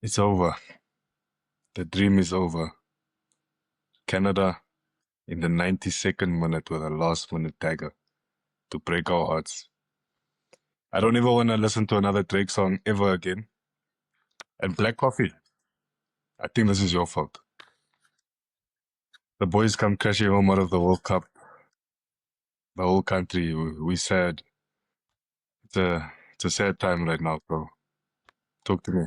It's over. The dream is over. Canada in the 92nd minute with a last minute dagger to break our hearts. I don't ever want to listen to another Drake song ever again. And Black Coffee, I think this is your fault. The boys come crashing home out of the World Cup. The whole country, we sad. It's a sad time right now, bro. Talk to me.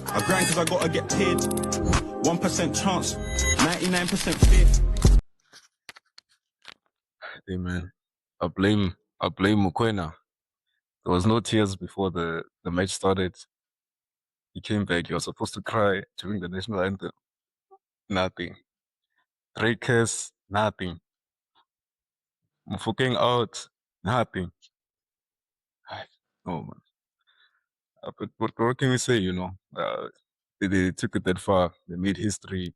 I grind because I gotta get paid. 1% chance, 99% faith. Hey man, I blame Mukwena. There was no tears before the match started. He came back. He was supposed to cry during the national anthem. Nothing. Breakers, nothing. Mufukeng out, nothing. Oh man. But what can we say? They took it that far. They made history.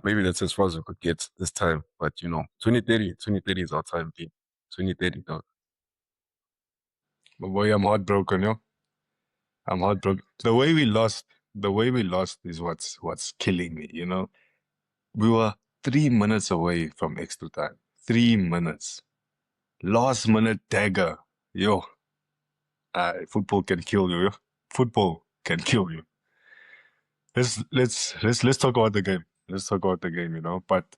Maybe that's as far as we could get this time. But 2030 is our time, team. 2030, dog. But boy, I'm heartbroken, yo. I'm heartbroken. The way we lost is what's killing me, you know? We were 3 minutes away from extra time. 3 minutes. Last minute dagger. Yo. Football can kill you, yo. Football can kill you. Let's talk about the game. Let's talk about the game, you know. But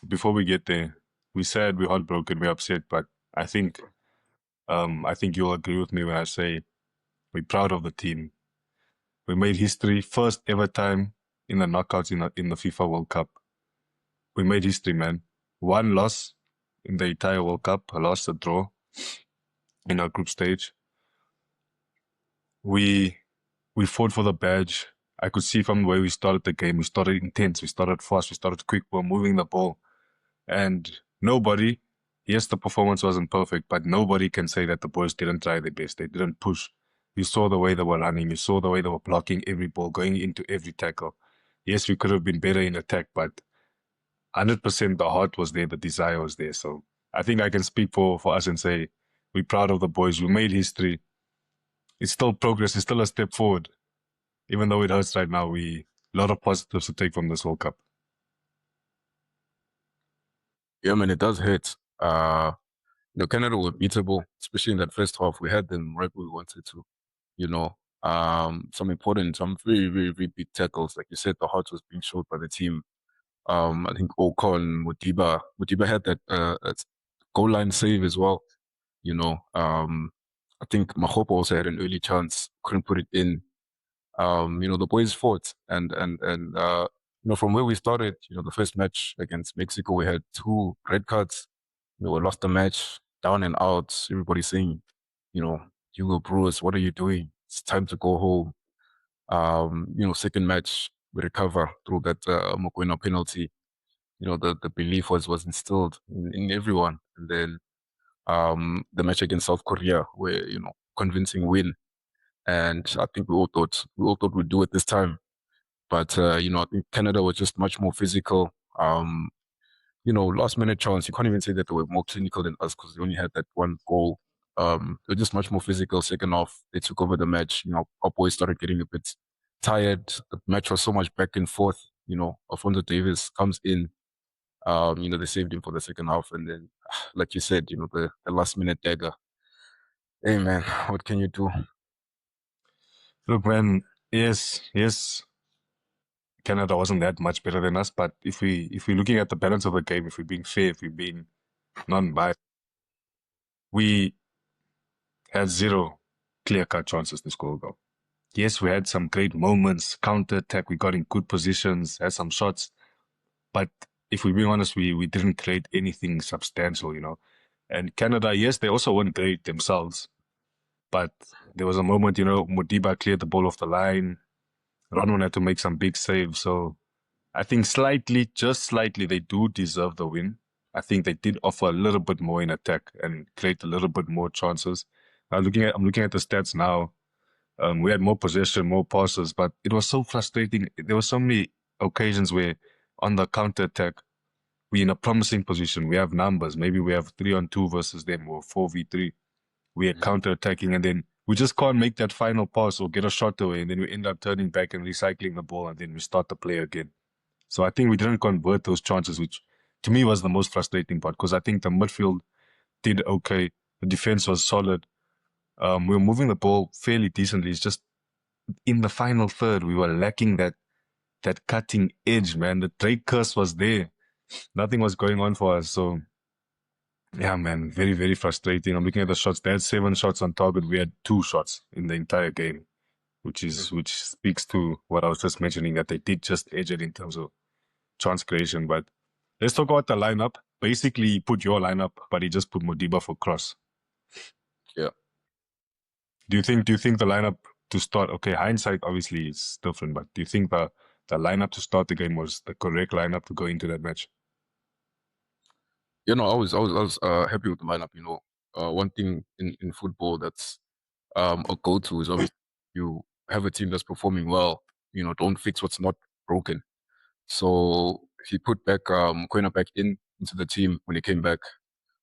before we get there, we said we're heartbroken, we're upset, but I think you'll agree with me when I say we're proud of the team. We made history, first ever time in the knockouts in the FIFA World Cup. We made history, man. One loss in the entire World Cup, a loss, a draw in our group stage. We fought for the badge. I could see from the way we started the game, we started intense, we started fast, we started quick, we were moving the ball. And nobody, yes, the performance wasn't perfect, but nobody can say that the boys didn't try their best. They didn't push. You saw the way they were running. You saw the way they were blocking every ball, going into every tackle. Yes, we could have been better in attack, but 100% the heart was there, the desire was there. So I think I can speak for us and say we're proud of the boys. We made history. It's still progress. It's still a step forward. Even though it hurts right now, a lot of positives to take from this World Cup. Yeah, man, it does hurt. Canada were beatable, especially in that first half. We had them right where we wanted to. Some very, very, very big tackles. Like you said, the heart was being showed by the team. I think Ocon, Mutiba had that goal line save as well. I think Mahopo also had an early chance, couldn't put it in. The boys fought and from where we started, the first match against Mexico, we had 2 red cards. We lost the match, down and out. Everybody saying, Hugo Bruce, what are you doing? It's time to go home. Second match, we recover through that Mokoena penalty. The belief was instilled in everyone. And then the match against South Korea, where, convincing win. And I think we all thought we'd do it this time. But I think Canada was just much more physical. Last minute chance. You can't even say that they were more clinical than us because they only had that one goal. They were just much more physical. Second half, they took over the match. Our boys started getting a bit tired. The match was so much back and forth. Alfonso Davis comes in. They saved him for the second half, and then, like you said, the last minute dagger. Hey man, what can you do? Look, man, yes, Canada wasn't that much better than us, but if we're looking at the balance of the game, if we're being fair, if we're being non-biased, we had 0 clear-cut chances to score a goal. Yes, we had some great moments, counter-attack, we got in good positions, had some shots, but if we're being honest, we didn't create anything substantial, And Canada, yes, they also weren't great themselves, but there was a moment, Modiba cleared the ball off the line, Ronwen had to make some big saves, so I think just slightly, they do deserve the win. I think they did offer a little bit more in attack and create a little bit more chances. I'm looking at the stats now. We had more possession, more passes, but it was so frustrating. There were so many occasions where on the counter attack, we're in a promising position. We have numbers. Maybe we have 3-on-2 versus them or 4v3. We are counter attacking and then we just can't make that final pass or get a shot away, and then we end up turning back and recycling the ball, and then we start the play again. So I think we didn't convert those chances, which to me was the most frustrating part, because I think the midfield did okay. The defense was solid. We were moving the ball fairly decently. It's just in the final third, we were lacking that cutting edge, man. The Drake curse was there. Nothing was going on for us. So yeah, man, very, very frustrating. I'm looking at the shots. They had 7 shots on target. We had 2 shots in the entire game, which speaks to what I was just mentioning, that they did just edge it in terms of chance creation. But let's talk about the lineup. Basically, he put your lineup, but he just put Modiba for cross. Yeah. Do you think the lineup to start? Okay, hindsight obviously is different, but do you think the lineup to start the game was the correct lineup to go into that match? You know, I was happy with the lineup. You know, one thing in football that's a go-to is obviously you have a team that's performing well. You know, don't fix what's not broken. So he put back Koina back into the team when he came back.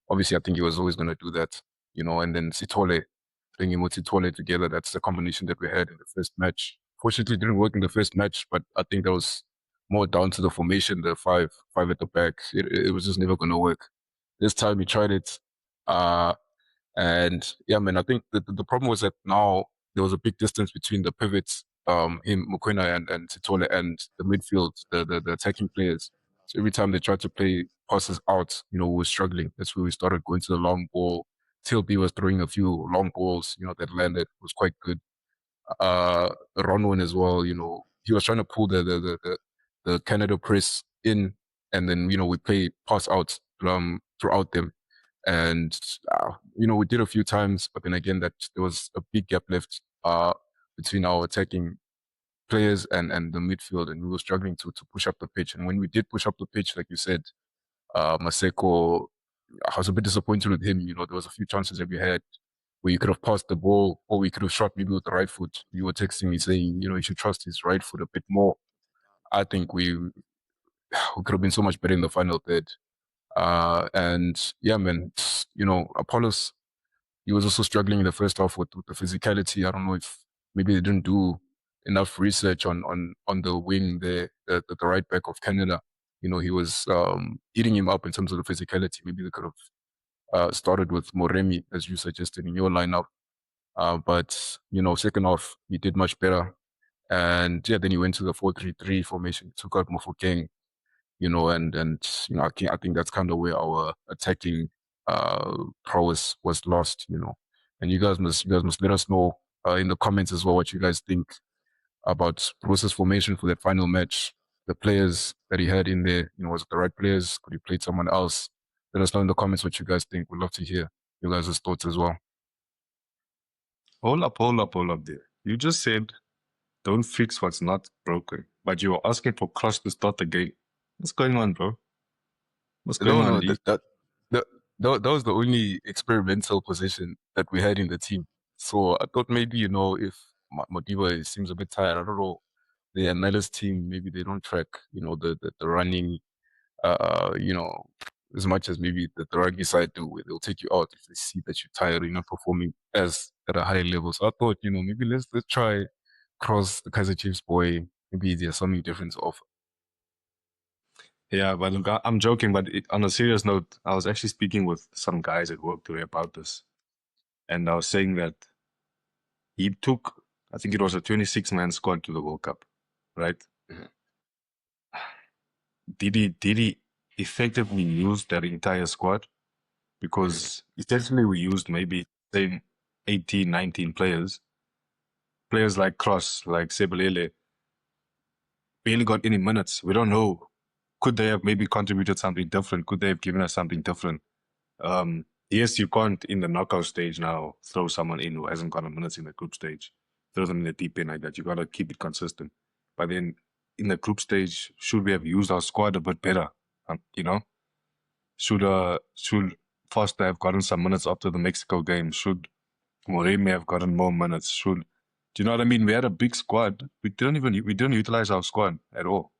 Obviously, I think he was always going to do that. You know, and then Sitole, bringing with Sitole together. That's the combination that we had in the first match. Fortunately, it didn't work in the first match, but I think that was more down to the formation, the five at the back. It was just never going to work. This time he tried it. And yeah, man, I think the problem was that now there was a big distance between the pivots, him, Mokoena and Sitole, and the midfield, the attacking players. So every time they tried to play passes out, you know, we were struggling. That's where we started going to the long ball. TLB was throwing a few long balls, you know, that landed. It was quite good. Ronwin as well, you know, he was trying to pull the Canada press in, and then, you know, we play pass out throughout them. And, you know, we did a few times, but then again, that there was a big gap left between our attacking players and the midfield, and we were struggling to push up the pitch. And when we did push up the pitch, like you said, Maseko, I was a bit disappointed with him. You know, there was a few chances that we had where you could have passed the ball, or we could have shot maybe with the right foot. You were texting me saying, you know, you should trust his right foot a bit more. I think we could have been so much better in the final third. And yeah, man, you know, Apollos, he was also struggling in the first half with the physicality. I don't know if maybe they didn't do enough research on the wing there, the right back of Canada. You know, he was eating him up in terms of the physicality. Maybe they could have started with Moremi, as you suggested in your lineup. But, you know, second half, he did much better. And yeah, then he went to the 4-3-3 formation, took out Mofokeng, you know, and you know, I think that's kind of where our attacking prowess was lost, you know. And you guys must let us know in the comments as well what you guys think about process formation for that final match. The players that he had in there, you know, was it the right players? Could he played someone else? Let us know in the comments what you guys think. We'd love to hear you guys' thoughts as well. Hold up there. You just said don't fix what's not broken, but you were asking for Cross to start the game. What's going on, bro? What's going on, No, Lee? that was the only experimental position that we had in the team. So I thought maybe, you know, if Modiba seems a bit tired, I don't know, the analyst team, maybe they don't track, you know, the running, you know, as much as maybe the rugby side do, where they'll take you out if they see that you're tired, you're not performing as at a high level. So I thought, you know, maybe let's try Cross, the Kaiser Chiefs boy. Maybe there's something different to offer. Yeah, but look, I'm joking. But on a serious note, I was actually speaking with some guys at work today about this, and I was saying that he took, I think it was a 26-man squad to the World Cup, right? Mhm. Did he effectively use that entire squad? Because essentially we used maybe say 18, 19 players. Players like Cross, like Sebelele, barely got any minutes. We don't know. Could they have maybe contributed something different? Could they have given us something different? Yes, you can't in the knockout stage now throw someone in who hasn't got a minutes in the group stage. Throw them in the deep end like that. You got to keep it consistent. But then in the group stage, should we have used our squad a bit better? You know, should Foster have gotten some minutes after the Mexico game? Should Moremi have gotten more minutes? Do you know what I mean? We had a big squad. We didn't utilize our squad at all.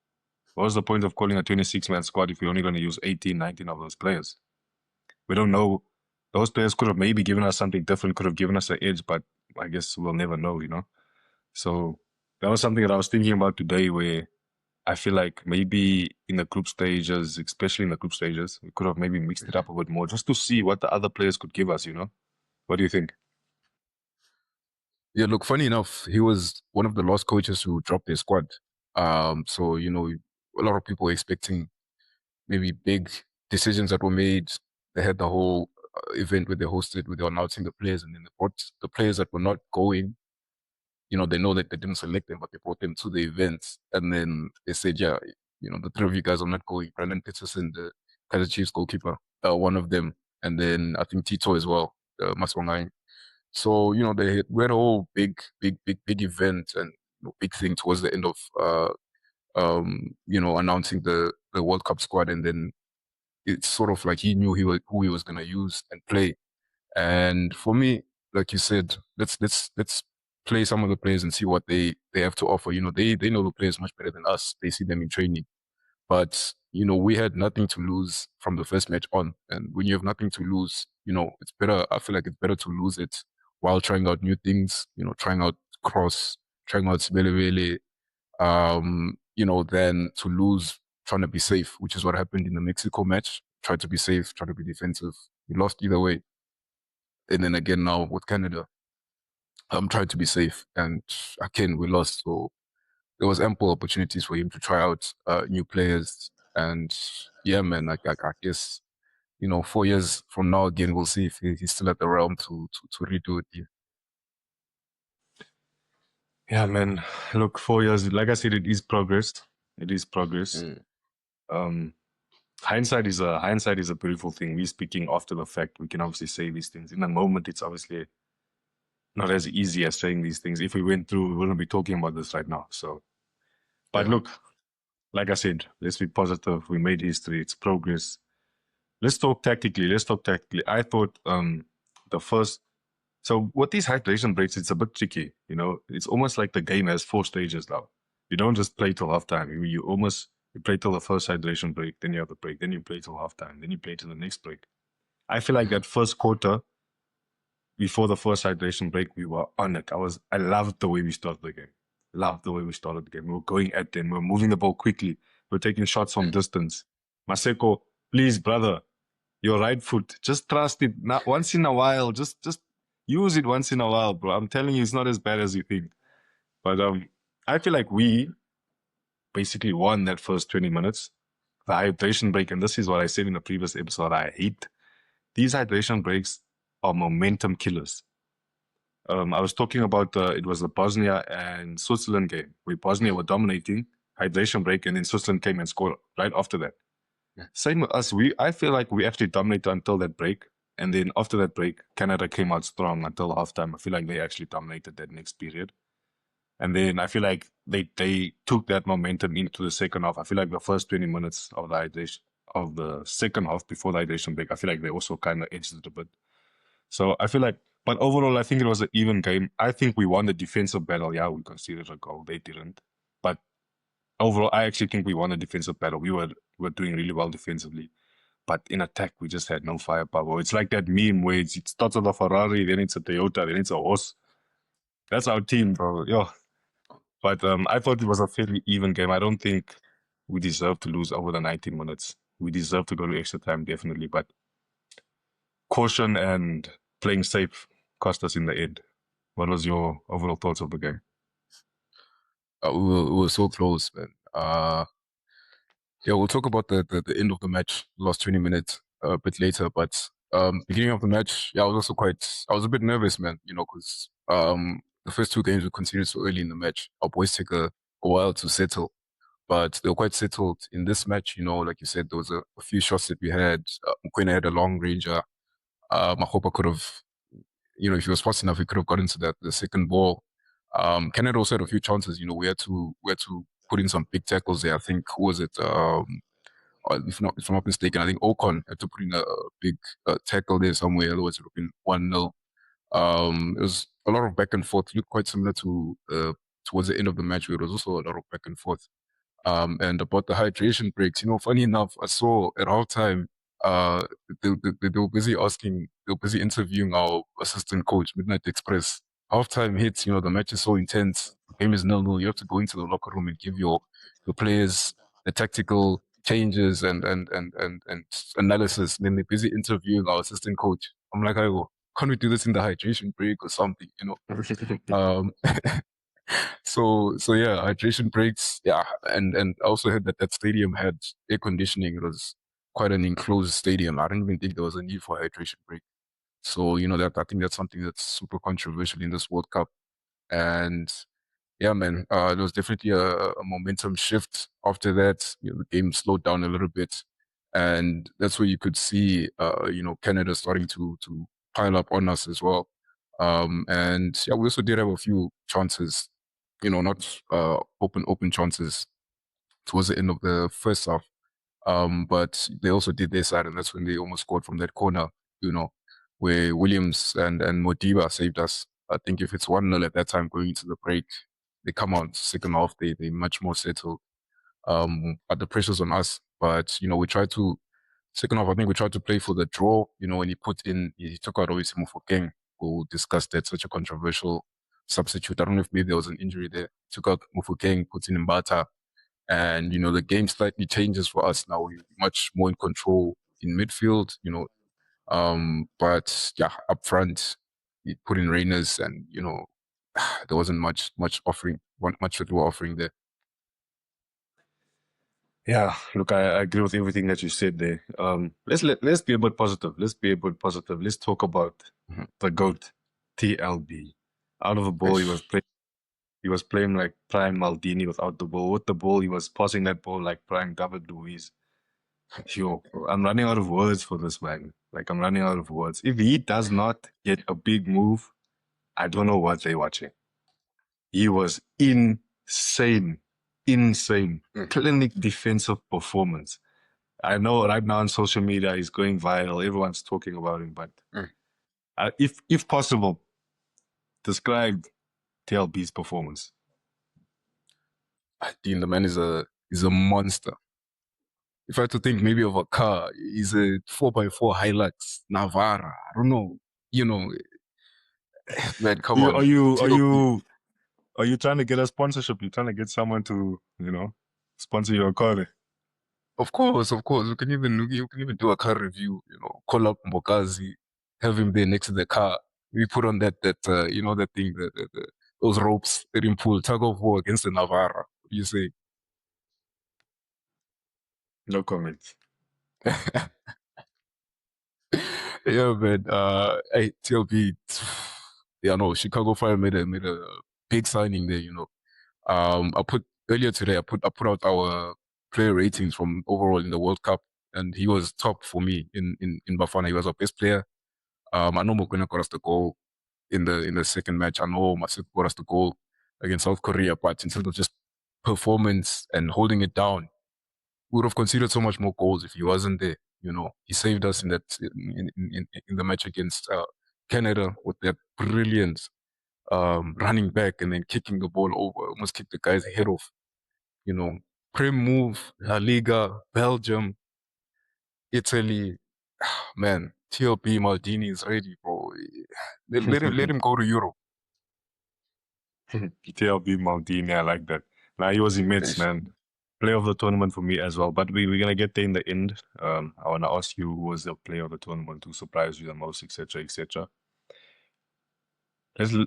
What was the point of calling a 26-man squad if we're only going to use 18, 19 of those players? We don't know. Those players could have maybe given us something different, could have given us an edge, but I guess we'll never know, you know. So that was something that I was thinking about today, where I feel like maybe in the group stages, especially in the group stages, we could have maybe mixed it up a bit more just to see what the other players could give us, you know? What do you think? Yeah, look, funny enough, he was one of the last coaches who dropped his squad. So a lot of people were expecting maybe big decisions that were made. They had the whole event where they hosted, where they were announcing the players, and then they brought the players that were not going. They know that they didn't select them, but they brought them to the event, and then they said, yeah, the three of you guys are not going. Brandon Peterson, the Kaizer Chiefs goalkeeper, one of them, and then I think Tito as well, Maswangai. So, we had a whole big event and big thing towards the end of, announcing the World Cup squad. And then it's sort of like he knew who he was going to use and play. And for me, like you said, let's play some of the players and see what they have to offer. They know the players much better than us. They see them in training. But, we had nothing to lose from the first match on. And when you have nothing to lose, it's better. I feel like it's better to lose it while trying out new things, trying out cross, trying out Sibelevele, than to lose trying to be safe, which is what happened in the Mexico match. Tried to be safe, tried to be defensive. We lost either way. And then again now with Canada, tried to be safe. And again, we lost. So there was ample opportunities for him to try out new players. And yeah, man, I guess 4 years from now again, we'll see if he's still at the realm to redo it. Yeah. Yeah, man. Look, 4 years, like I said, it is progress. It is progress. Um, hindsight is a beautiful thing. We're speaking after the fact. We can obviously say these things. In the moment, it's obviously not as easy as saying these things. If we went through, we wouldn't be talking about this right now. So, but Yeah. look, like I said, let's be positive. We made history. It's progress. Let's talk tactically. I thought the first. So with these hydration breaks, it's a bit tricky. You know, it's almost like the game has 4 stages now. You don't just play till halftime. You play till the first hydration break, then you have the break, then you play till halftime, then you play till the next break. I feel like that first quarter before the first hydration break, we were on it. I loved the way we started the game. Loved the way we started the game. We were going at them. We were moving the ball quickly. We were taking shots from distance. Maseko, please, brother, your right foot, just trust it. Now, once in a while, just use it once in a while, bro. I'm telling you, it's not as bad as you think. But I feel like we basically won that first 20 minutes. The hydration break, and this is what I said in the previous episode, I hate these hydration breaks are momentum killers. I was talking about it was the Bosnia and Switzerland game where Bosnia were dominating, hydration break, and then Switzerland came and scored right after that. Same with us. I feel like we actually dominated until that break. And then after that break, Canada came out strong until halftime. I feel like they actually dominated that next period. And then I feel like they took that momentum into the second half. I feel like the first 20 minutes of the second half before the hydration break, I feel like they also kind of edged it a bit. So I feel like, but overall, I think it was an even game. I think we won the defensive battle. Yeah, we conceded a goal. They didn't. But overall, I actually think we won the defensive battle. We were doing really well defensively. But in attack, we just had no firepower. It's like that meme where it starts with a Ferrari, then it's a Toyota, then it's a horse. That's our team, bro. Yeah. But I thought it was a fairly even game. I don't think we deserve to lose over the 90 minutes. We deserve to go to extra time, definitely. But caution and playing safe cost us in the end. What was your overall thoughts of the game? We were so close, man. Yeah, we'll talk about the end of the match, last 20 minutes a bit later. But beginning of the match, yeah, I was a bit nervous, man, because the first two games we conceded so early in the match. Our boys take a while to settle, but they were quite settled in this match. Like you said, there was a few shots that we had. Mkwena had a long ranger. Mahopa could have, if he was fast enough, he could have gotten to the second ball. Canada also had a few chances. We had to put in some big tackles there. I think who was it? If I'm not mistaken, I think Ocon had to put in a big tackle there somewhere. Otherwise, it would have been 1-0. It was a lot of back and forth. It looked quite similar to towards the end of the match, where it was also a lot of back and forth. And about the hydration breaks, funny enough, I saw at halftime, uh, they were busy interviewing our assistant coach, Midnight Express. halftime hits, the match is so intense. The game is 0-0. You have to go into the locker room and give your players the tactical changes and analysis. And then they're busy interviewing our assistant coach. I'm like, can't we do this in the hydration break or something? Um, so yeah, hydration breaks. Yeah, and I also heard that stadium had air conditioning. It was quite an enclosed stadium. I don't even think there was a need for a hydration break. So that I think that's something that's super controversial in this World Cup. And yeah, man, there was definitely a momentum shift after that. The game slowed down a little bit, and that's where you could see, Canada starting to pile up on us as well. And yeah, we also did have a few chances, not open chances towards the end of the first half. But they also did their side, and that's when they almost scored from that corner, you know, where Williams and Modiba saved us. I think if it's 1-0 at that time going into the break, they come out second half, they much more settled. But the pressure's on us. But, we tried to, second half, I think we tried to play for the draw, when he took out obviously Mofokeng, who discussed that, such a controversial substitute. I don't know if maybe there was an injury there. Took out Mofokeng, put in Mbata, and, the game slightly changes for us now. We're much more in control in midfield, but yeah, up front, you put in Rainers and, there wasn't much that we were offering there. Yeah, look, I agree with everything that you said there. Let's be a bit positive. Let's be a bit positive. Let's talk about the GOAT, TLB. Out of the ball, he was playing like prime Maldini without the ball. With the ball, he was passing that ball like prime David Luiz. Yo, I'm running out of words for this man. Like, I'm running out of words. If he does not get a big move, I don't know what they're watching. He was insane. Clinic defensive performance. I know right now on social media he's going viral. Everyone's talking about him, but if possible, describe TLB's performance. Dean, the man is a monster. If I had to think maybe of a car, he's a 4x4 Hilux Navara. I don't know. Man, come on. Are you trying to get a sponsorship? You're trying to get someone to, sponsor your car? Of course. You can even do a car review, call up Mbokazi, have him there next to the car. We put on that that thing, those ropes that him pull, tug of war against the Navara. What do you say? No comments. Yeah, man. Hey, TLB. Yeah, no, Chicago Fire made a big signing there. I put earlier today. I put out our player ratings from overall in the World Cup, and he was top for me in Bafana. He was our best player. I know Mokoena got us the goal in the second match. I know Masip got us the goal against South Korea, but in terms of just performance and holding it down, we would have conceded so much more goals if he wasn't there. He saved us in that in the match against Canada with that brilliant running back and then kicking the ball over, almost kicked the guy's head off. Prem move, La Liga, Belgium, Italy. Man, TLB Maldini is ready, bro. Let him go to Europe. TLB Maldini, I like that. Now he was immense, man. Player of the tournament for me as well. But we're gonna get there in the end. I wanna ask you who was the player of the tournament, who surprised you the most, etc., etc.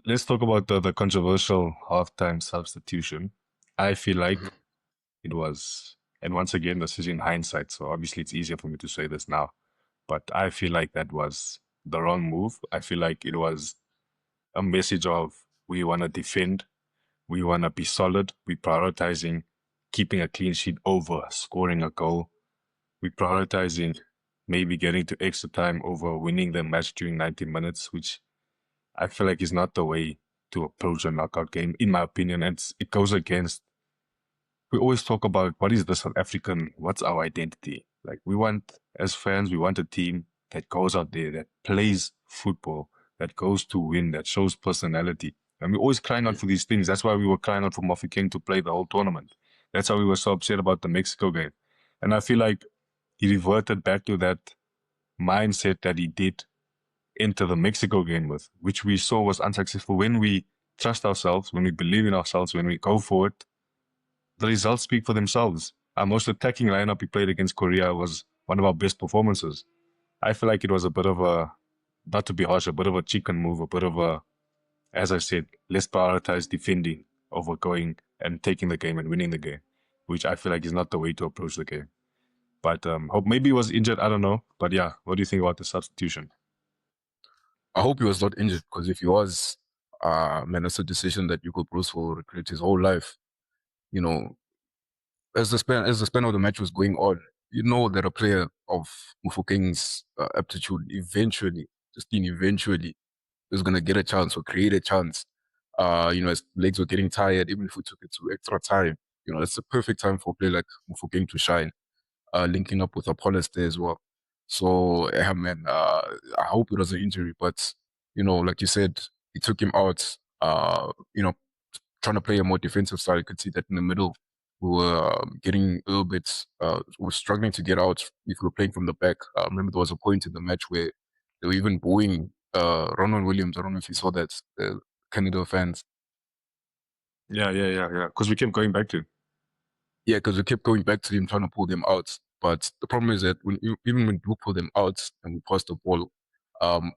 Let's talk about the controversial halftime substitution. I feel like it was, and once again, this is in hindsight, so obviously it's easier for me to say this now. But I feel like that was the wrong move. I feel like it was a message of we want to defend, we want to be solid, we're prioritizing keeping a clean sheet over scoring a goal. We're prioritizing maybe getting to extra time over winning the match during 90 minutes, which I feel like is not the way to approach a knockout game, in my opinion. And it goes against, we always talk about what is the South African, what's our identity? Like we want, as fans, we want a team that goes out there, that plays football, that goes to win, that shows personality. And we're always crying out for these things. That's why we were crying out for Moffie King to play the whole tournament. That's why we were so upset about the Mexico game. And I feel like he reverted back to that mindset that he did enter the Mexico game with, which we saw was unsuccessful. When we trust ourselves, when we believe in ourselves, when we go for it, the results speak for themselves. Our most attacking lineup we played against Korea was one of our best performances. I feel like it was a bit of a, not to be harsh, a bit of a chicken move, a bit of a, as I said, let's prioritize defending over going and taking the game and winning the game, which I feel like is not the way to approach the game. But hope maybe he was injured, I don't know. But yeah, what do you think about the substitution? I hope he was not injured, because if he was, man, that's a decision that Hugo Bruce will regret his whole life. You know, as the span of the match was going on, you know that a player of Mufokeng's aptitude eventually is gonna get a chance or create a chance. His legs were getting tired, even if we took it to extra time. It's the perfect time for a player like Mufokeng to shine, linking up with Apollos there as well. So, yeah, man, I hope it was an injury, but, like you said, he took him out, trying to play a more defensive style. You could see that in the middle, we were getting a little bit, we were struggling to get out if we were playing from the back. I remember there was a point in the match where they were even booing Ronald Williams. I don't know if you saw that, the Canada fans. Yeah. Because we kept going back to. Yeah, because we kept going back to him, trying to pull them out. But the problem is that even when we pull them out and we pass the ball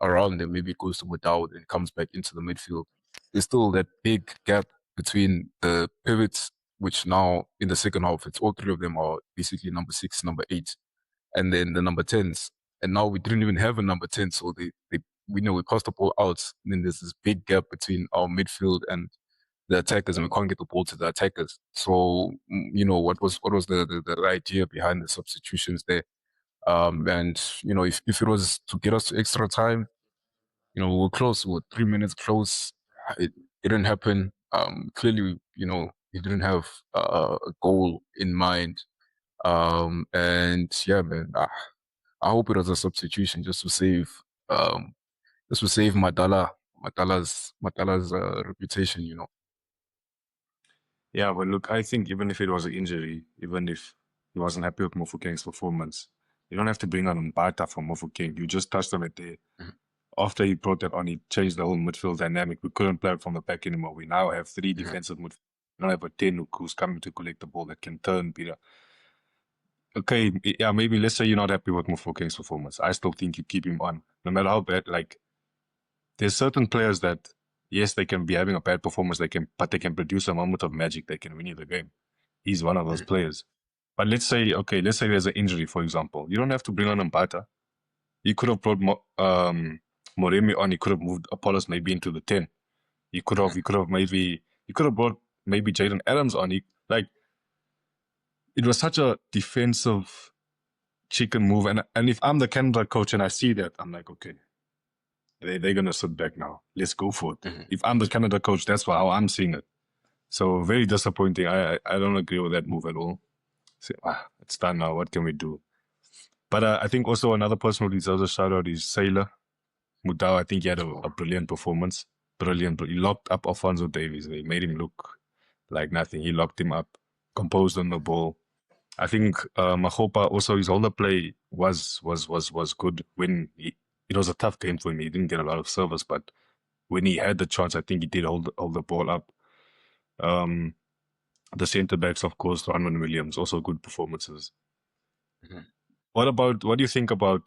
around them, maybe it goes to Woodau and comes back into the midfield. There's still that big gap between the pivots, which now in the second half, it's all three of them are basically number 6, number 8, and then the number 10s. And now we didn't even have a number 10, so we know we passed the ball out. And then there's this big gap between our midfield and the attackers, and we can't get the ball to the attackers. So, what was the idea behind the substitutions there? And if it was to get us to extra time, we were close. We were 3 minutes close. It didn't happen. Clearly, he didn't have a goal in mind. And yeah, man, I hope it was a substitution just to save Madala's reputation. Yeah, but look, I think even if it was an injury, even if he wasn't happy with Mofokeng's performance, you don't have to bring on Mbata for Mofokeng. You just touched on it there. Mhm. After he brought that on, he changed the whole midfield dynamic. We couldn't play it from the back anymore. We now have 3 Mhm. defensive midfielders. We don't have a 10 who's coming to collect the ball that can turn, Peter. Okay, yeah, maybe let's say you're not happy with Mofokeng's performance. I still think you keep him on. No matter how bad, like, there's certain players that, yes, they can be having a bad performance, but they can produce a moment of magic. They can win you the game. He's one of those Mhm. players. But let's say there's an injury, for example. You don't have to bring on Mbata. You could have brought Moremi on. You could have moved Apollos maybe into the 10. You could have brought maybe Jaden Adams on. It was such a defensive chicken move. And if I'm the Canada coach and I see that, I'm like, okay, they're going to sit back now. Let's go for it. Mhm. If I'm the Canada coach, that's how I'm seeing it. So very disappointing. I don't agree with that move at all. So, it's done now. What can we do? But I think also another person who deserves a shout out is Sailor Mudau. I think he had a brilliant performance. Brilliant. He locked up Alfonso Davies. He made him look like nothing. He locked him up, composed on the ball. I think Mahopa also, his holder play was good. It was a tough game for him. He didn't get a lot of service, but when he had the chance, I think he did hold the ball up. The centre backs, of course, Ronwen Williams, also good performances. Mhm. What do you think about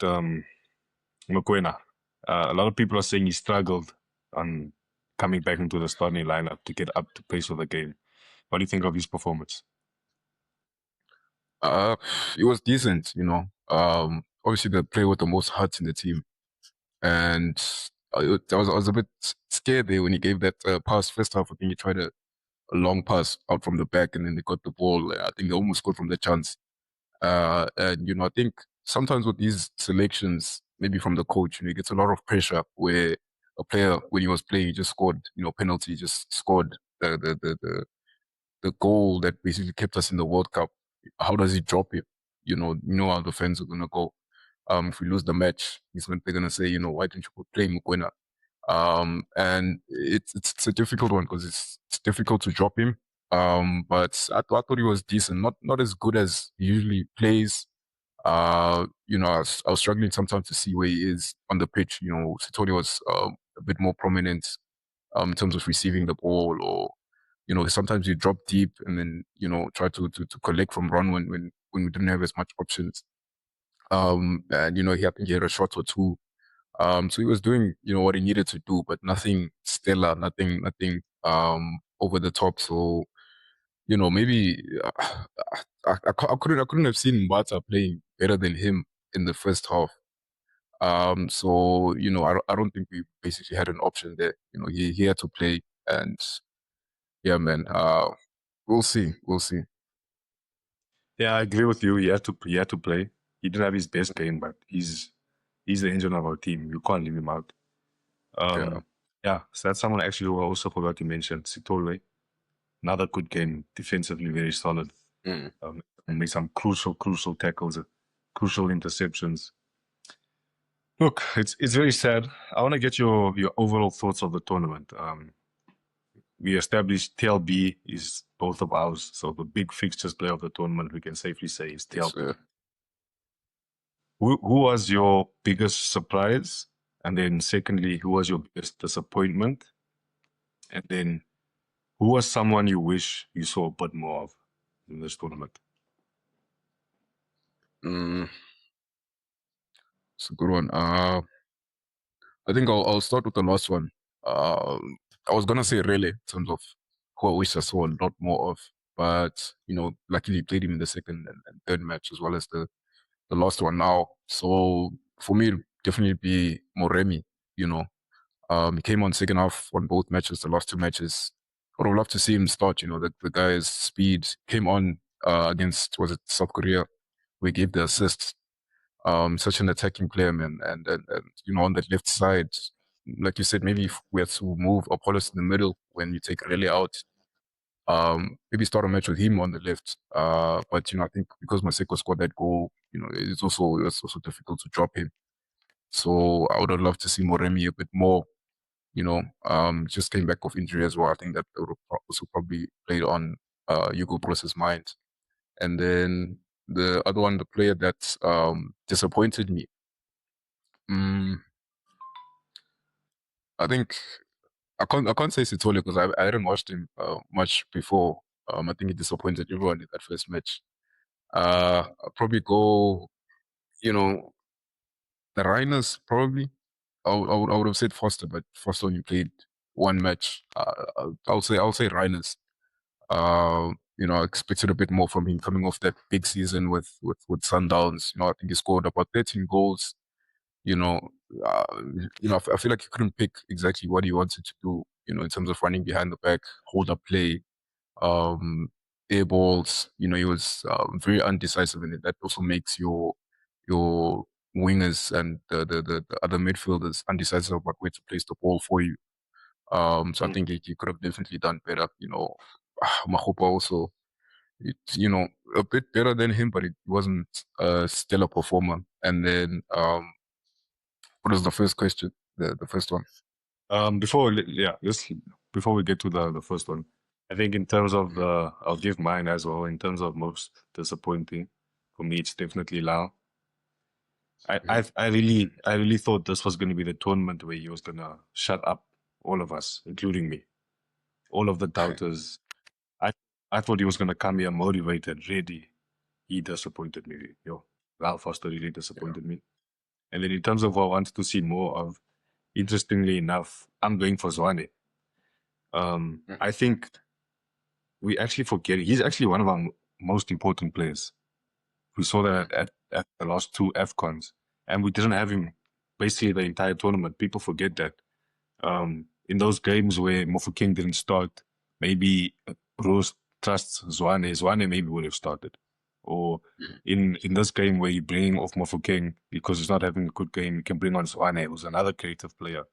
Mokoena? A lot of people are saying he struggled on coming back into the starting lineup to get up to pace with the game. What do you think of his performance? Uh, it was decent. Obviously the player with the most heart in the team, and I was a bit scared there when he gave that pass first half. I think he tried a long pass out from the back, and then they got the ball. I think they almost scored from the chance. And I think sometimes with these selections, maybe from the coach, he gets a lot of pressure where a player, when he was playing, he just scored, penalty, just scored the goal that basically kept us in the World Cup. How does he drop it? How the fans are gonna go. If we lose the match, they're gonna say, why don't you play Mukwena? And it's a difficult one because it's difficult to drop him. But I thought he was decent, not as good as he usually plays. I was struggling sometimes to see where he is on the pitch. Sitoli was a bit more prominent in terms of receiving the ball, or sometimes you drop deep and then try to collect from run when we didn't have as much options. And I think he had a shot or two. So he was doing what he needed to do, but nothing stellar, nothing over the top. So maybe I couldn't have seen Mbata playing better than him in the first half. So I don't think we basically had an option there. He had to play, and yeah, man. We'll see, we'll see. Yeah, I agree with you. He had to play. He didn't have his best game, but he's the engine of our team. You can't leave him out. Yeah. Yeah, so that's someone actually who I also forgot to mention. Sitole, another good game, defensively very solid. Mm. And made some crucial tackles, crucial interceptions. Look, it's very sad. I want to get your overall thoughts of the tournament. We established TLB is both of ours, so the big fixtures player of the tournament we can safely say is It's TLB. Who was your biggest surprise? And then secondly, who was your biggest disappointment? And then who was someone you wish you saw a bit more of in this tournament? mm, it's a good one. I think I'll start with the last one. I was gonna say really in terms of who I wish I saw a lot more of, but luckily he played him in the second and third match as well as the last one now. So for me, it'd definitely be Moremi. You know, he came on second half on both matches, the last two matches. I would have loved to see him start. The guy's speed came on against, was it South Korea? We gave the assist. Such an attacking player, man, and on that left side, like you said, maybe if we had to move Apollos in the middle when you take Rele out, maybe start a match with him on the left. But I think because Maseko scored that goal, it's also difficult to drop him. So I would have loved to see Moremi a bit more. Just came back off injury as well. I think that would have also probably played on Hugo Bross's mind. And then the other one, the player that disappointed me. Mm, I think I can't say Sitole because I hadn't watched him much before. I think he disappointed everyone in that first match. I'll probably go, you know, the Rhinos probably. I would have said Foster, but Foster only played one match. I'll say Rhinos. I expected a bit more from him coming off that big season with Sundowns. I think he scored about 13 goals. You know, uh, I feel like he couldn't pick exactly what he wanted to do. In terms of running behind the back, hold up play, um, air balls. He was very undecisive in it. That also makes your wingers and the other midfielders undecisive about where to place the ball for you. So I think he could have definitely done better. Mahopa also, a bit better than him, but it wasn't a stellar performer. And then, what was the first question? The first one. Before we get to the first one, I think in terms of I'll give mine as well. In terms of most disappointing, for me, it's definitely Lau. I really thought this was going to be the tournament where he was going to shut up all of us, including me, all of the doubters. I I thought he was going to come here motivated, ready. He disappointed me. Lau Foster really disappointed me. And then in terms of what I wanted to see more of, interestingly enough, I'm going for Zwane. I think we actually forget he's actually one of our most important players. We saw that at the last two AFCONs, and we didn't have him basically the entire tournament. People forget that. In those games where Mofokeng didn't start, maybe Rose trusts Zwane maybe would have started. Or in this game where you bring off Mofokeng because he's not having a good game, you can bring on Zwane, who's another creative player.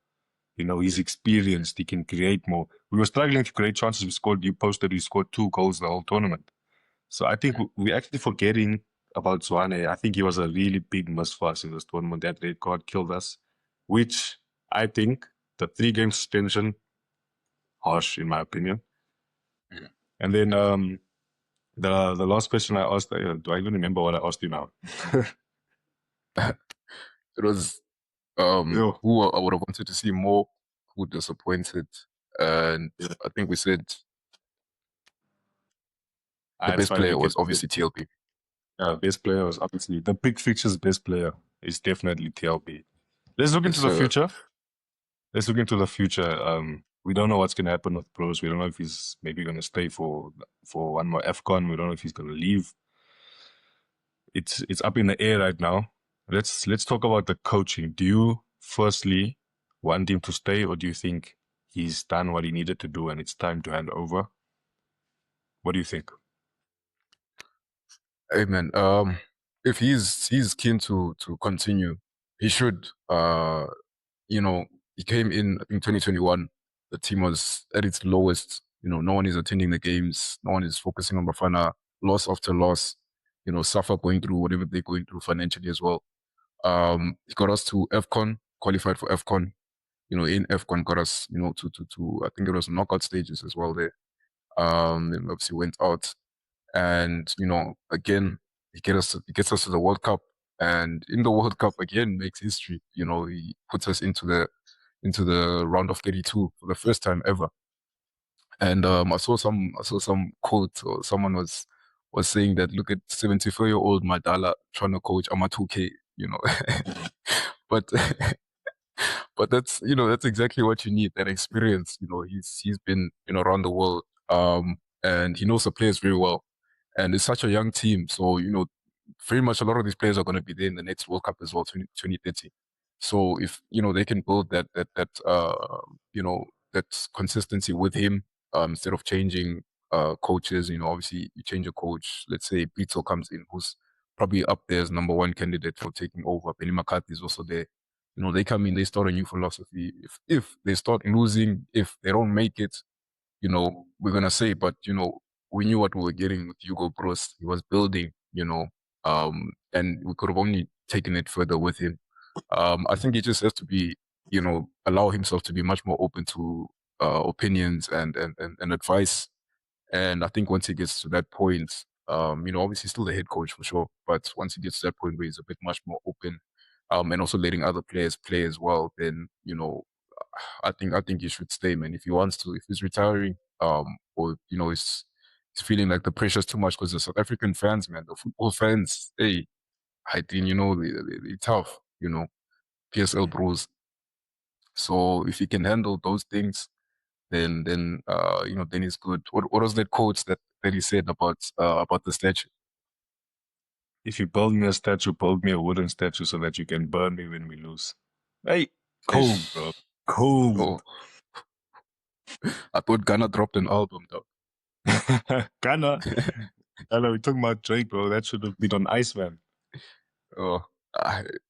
He's experienced. He can create more. We were struggling to create chances. You posted, we scored 2 goals the whole tournament. So I think we're actually forgetting about Zwane. I think he was a really big miss for us in this tournament. That red card killed us, which I think the 3-game suspension, harsh in my opinion. Yeah. And then the last question I asked, do I even remember what I asked you now? It was Yo, who I would have wanted to see more, who disappointed, and yeah. I think we said the It's best fine. player We can. was obviously TLP. Best player was obviously the big fixture's best player is definitely TLB. Let's look into Yes, the future. Let's look into the future. We don't know what's going to happen with Bros. We don't know if he's maybe going to stay for one more AFCON. We don't know if he's going to leave. It's up in the air right now. Let's talk about the coaching. Do you firstly want him to stay, or do you think he's done what he needed to do and it's time to hand over? What do you think? Hey man, if he's keen to continue, he should. You know, he came in I think 2021. The team was at its lowest. You know, no one is attending the games. No one is focusing on Bafana. Loss after loss. You know, suffer going through whatever they're going through financially as well. He got us to AFCON, qualified for AFCON. You know, in AFCON got us, you know, to I think it was knockout stages as well there. And obviously went out, and you know, again, he gets us to the World Cup, and in the World Cup again makes history. You know, he puts us into the round of 32 for the first time ever. And I saw some quote, or someone was saying that, look at 74-year-old Madala trying to coach Ama2K, you know. But but that's, you know, that's exactly what you need, that experience. You know, he's been, you know, around the world, and he knows the players very well, and it's such a young team. So, you know, very much a lot of these players are going to be there in the next World Cup as well, 2030. So if, you know, they can build you know, that consistency with him, instead of changing coaches. You know, obviously you change a coach, let's say Pito comes in, who's probably up there as number one candidate for taking over. Benny McCarthy is also there. You know, they come in, they start a new philosophy. If they start losing, if they don't make it, you know, we're gonna say, but you know, we knew what we were getting with Hugo Bros. He was building, you know, and we could have only taken it further with him. I think he just has to be, you know, allow himself to be much more open to opinions and advice. And I think once he gets to that point, you know, obviously still the head coach for sure, but once he gets to that point where he's a bit much more open, and also letting other players play as well, then, you know, I think he should stay, man. If he wants to, if he's retiring, or you know, he's feeling like the pressure's too much, because the South African fans, man, the football fans, hey, I think, you know, they tough, you know, PSL bros. So if he can handle those things, then you know, then he's good. What was that quote that he said about the statue? If you build me a statue, build me a wooden statue so that you can burn me when we lose. Hey, cold, bro. Ish. Cold. Oh, I thought Ghana dropped an album though. Ghana. Ghana, we talking about Drake, bro. That should have been on Iceman. Oh,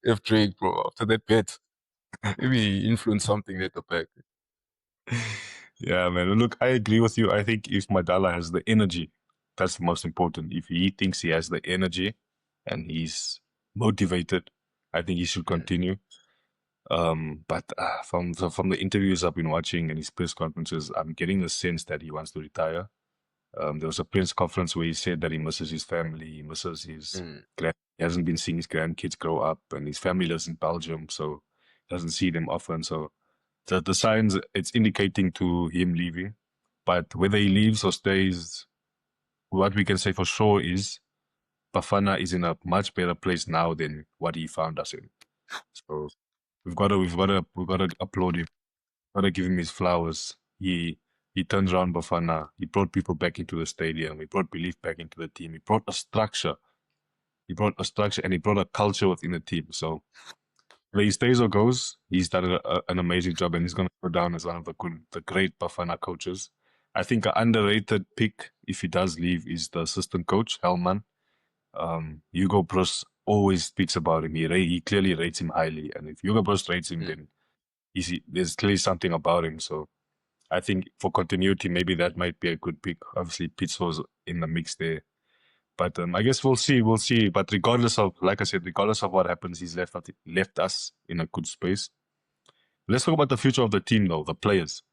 if Drake, bro, after that bet, maybe he influenced something at the back. Yeah, man. Look, I agree with you. I think if Madala has the energy, that's the most important. If he thinks he has the energy and he's motivated, I think he should Mm, continue. But from the interviews I've been watching and his press conferences, I'm getting the sense that he wants to retire. There was a press conference where he said that he misses his family, he misses his mm, he hasn't been seeing his grandkids grow up, and his family lives in Belgium, so he doesn't see them often. So the signs it's indicating to him leaving, but whether he leaves or stays, what we can say for sure is Bafana is in a much better place now than what he found us in. So we've got to applaud him. Gotta give him his flowers. He turned around Bafana. He brought people back into the stadium. He brought belief back into the team. He brought a structure. He brought a structure and he brought a culture within the team. So whether he stays or goes, he's done an amazing job, and he's gonna go down as one of the great Bafana coaches. I think an underrated pick, if he does leave, is the assistant coach Hellman. Hugo Bros always speaks about him. He clearly rates him highly, and if Hugo Bros rates him, mm. then there's clearly something about him. So I think for continuity, maybe that might be a good pick. Obviously, Pizzo's in the mix there. But I guess we'll see. We'll see. But regardless of, like I said, regardless of what happens, he's left us in a good space. Let's talk about the future of the team, though, the players.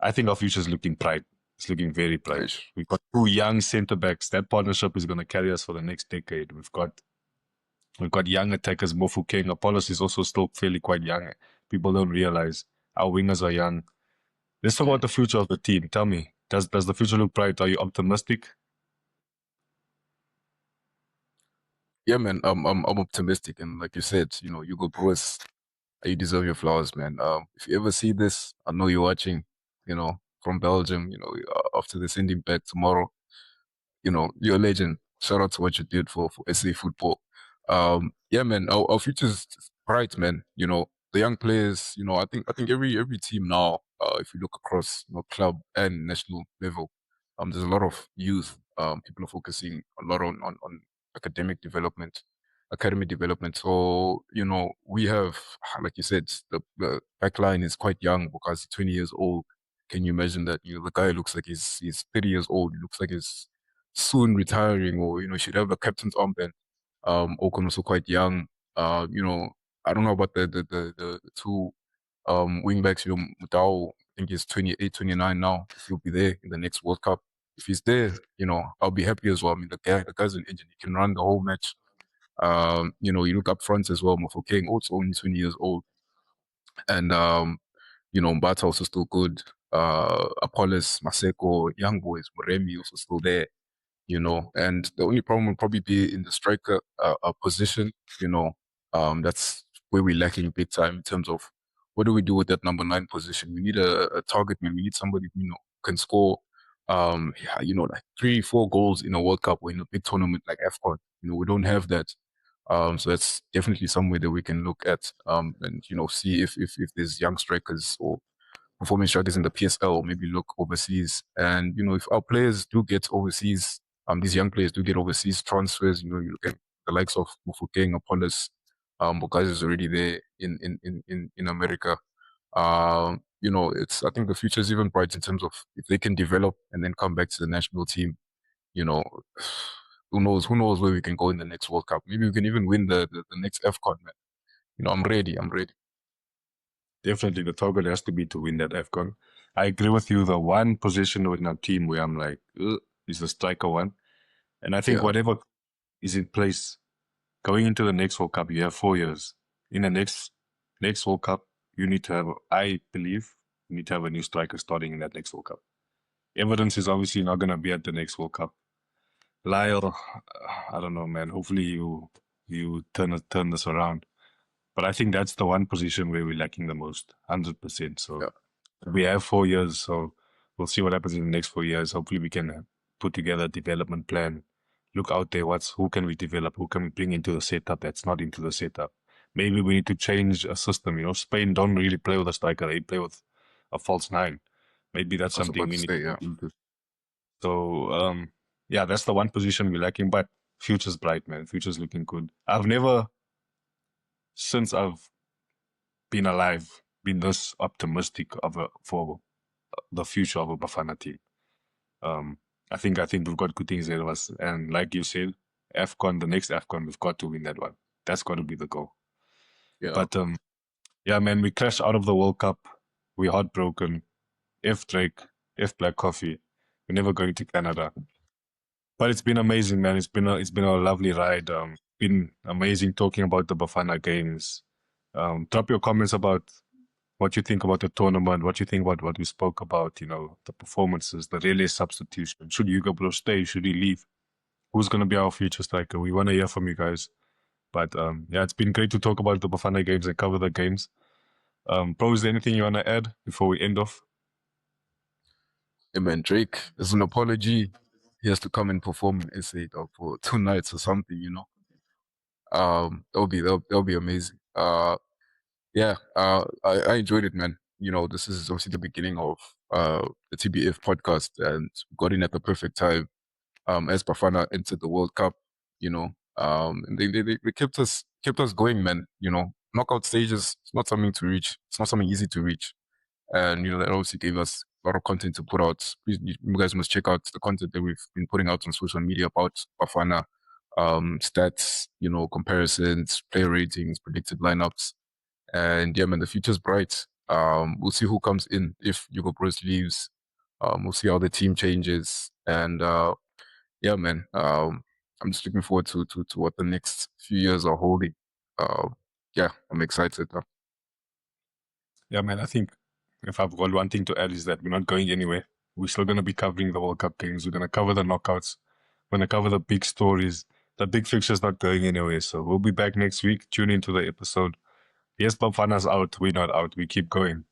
I think our future is looking bright. It's looking very bright. Ish. We've got two young centre backs. That partnership is going to carry us for the next decade. We've got We've got young attackers, Mofu King. Apollos is also still fairly quite young. People don't realize our wingers are young. Let's talk about the future of the team. Tell me, does the future look bright? Are you optimistic? Yeah, man. I'm optimistic, and like you said, you know, Hugo Bruce, you deserve your flowers, man. If you ever see this, I know you're watching. You know, from Belgium. You know, after the sending back tomorrow, you know, you're a legend. Shout out to what you did for SA football. Yeah, man, our future's bright, man. You know, the young players, you know, I think every team now, if you look across, you know, club and national level, there's a lot of youth. People are focusing a lot on academic development, academy development. So, you know, we have, like you said, the back line is quite young because he's 20 years old. Can you imagine that? You know, the guy looks like he's 30 years old. He looks like he's soon retiring, or you know, should have a captain's armband. Ocon also quite young. You know, I don't know about the two wing backs. You know, Mudau, I think he's 28, 29 now. If he'll be there in the next World Cup. If he's there, you know, I'll be happy as well. I mean, the guy's an engine. He can run the whole match. You know, you look up front as well. Mofo King, also only 20 years old, and you know, Mbata also still good. Apollos, Maseko, young boys, Moremi also still there, you know. And the only problem will probably be in the striker position, you know. That's where we're lacking big time in terms of what do we do with that number 9 position. We need a target man. We need somebody who, you know, can score, yeah, you know, like 3, 4 goals in a World Cup or in a big tournament like AFCON. You know, we don't have that. So that's definitely somewhere that we can look at, and you know, see if there's young strikers or performing strikers in the PSL, maybe look overseas. And, you know, if our players do get overseas, these young players do get overseas transfers, you know, you look at the likes of Mufukeng, Apollos, Bokaz is already there in America. You know, I think the future is even bright in terms of if they can develop and then come back to the national team, you know, who knows where we can go in the next World Cup. Maybe we can even win the next AFCON, man. You know, I'm ready. I'm ready. Definitely, the target has to be to win that AFCON. I agree with you. The one position in our team where I'm like, ugh, is the striker one. And I think Yeah, whatever is in place going into the next World Cup, you have 4 years. In the next World Cup, you need to have, I believe, you need to have a new striker starting in that next World Cup. Evidence is obviously not going to be at the next World Cup. Lyle, I don't know, man. Hopefully you turn this around. But I think that's the one position where we're lacking the most, 100%. So yeah, we have 4 years, so we'll see what happens in the next 4 years. Hopefully we can put together a development plan. Look out there, who can we develop? Who can we bring into the setup that's not into the setup? Maybe we need to change a system. You know, Spain don't really play with a striker; they play with a false nine. Maybe that's I was something about we to need to say, yeah. look into. So, yeah, that's the one position we're lacking. But future's bright, man. Future's looking good. I've never, since I've been alive, been this optimistic for the future of a Bafana team. Um, I think we've got good things ahead of us, and like you said, AFCON, the next AFCON, we've got to win that one. That's got to be the goal. Yeah. But yeah, man, we crashed out of the World Cup. We're heartbroken. F Drake, F Black Coffee. We're never going to Canada. But it's been amazing, man. It's been a lovely ride. Been amazing talking about the Bafana games. Drop your comments about what you think about the tournament, what you think about what we spoke about, you know, the performances, the relay substitution. Should Hugo Bro stay? Should he leave? Who's going to be our future striker? We want to hear from you guys. But yeah, it's been great to talk about the Bafana games and cover the games. Bro, is there anything you want to add before we end off? Hey man, Drake, as an apology, he has to come and perform an essay dog for 2 nights or something, you know. That'll be amazing. Yeah, I enjoyed it, man. You know, this is obviously the beginning of the TBF podcast, and got in at the perfect time. As Bafana entered the World Cup, you know, and they kept us going, man. You know, knockout stages, it's not something to reach. It's not something easy to reach. And, you know, that obviously gave us a lot of content to put out. Please, you guys must check out the content that we've been putting out on social media about Bafana, stats, you know, comparisons, player ratings, predicted lineups. And yeah, man, the future's bright. We'll see who comes in if Hugo Bruce leaves. We'll see how the team changes. And yeah, man. I'm just looking forward to what the next few years are holding. Yeah, I'm excited. Yeah, man, I think if I've got one thing to add is that we're not going anywhere. We're still going to be covering the World Cup games. We're going to cover the knockouts. We're going to cover the big stories. The big fixture's not going anywhere. So we'll be back next week. Tune into the episode. Yes, Bafana's out. We're not out. We keep going.